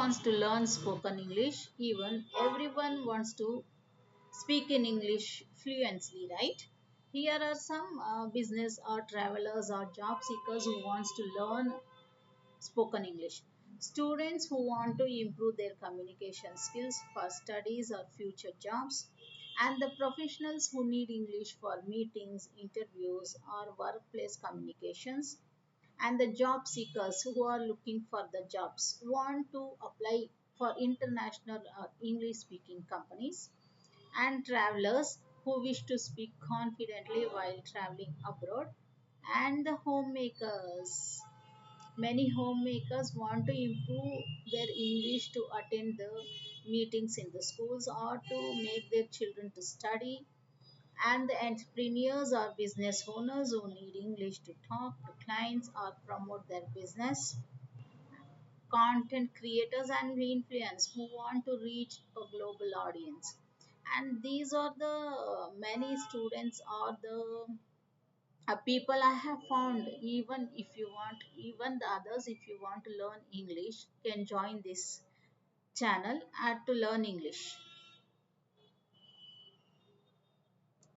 wants to learn spoken English? Even everyone wants to speak in English fluently, right? Here are some business or travelers or job seekers who wants to learn spoken English. Students who want to improve their communication skills for studies or future jobs, and the professionals who need English for meetings, interviews, or workplace communications, and the job seekers who are looking for the jobs want to apply for international English speaking companies, and travelers who wish to speak confidently while traveling abroad, and the homemakers. Many homemakers want to improve their English to attend the meetings in the schools or to make their children to study, and the entrepreneurs or business owners who need English to talk to clients or promote their business, content creators and influencers who want to reach a global audience. And these are the many students or the people I have found. Even if you want, even the others, if you want to learn English, can join this channel to learn English.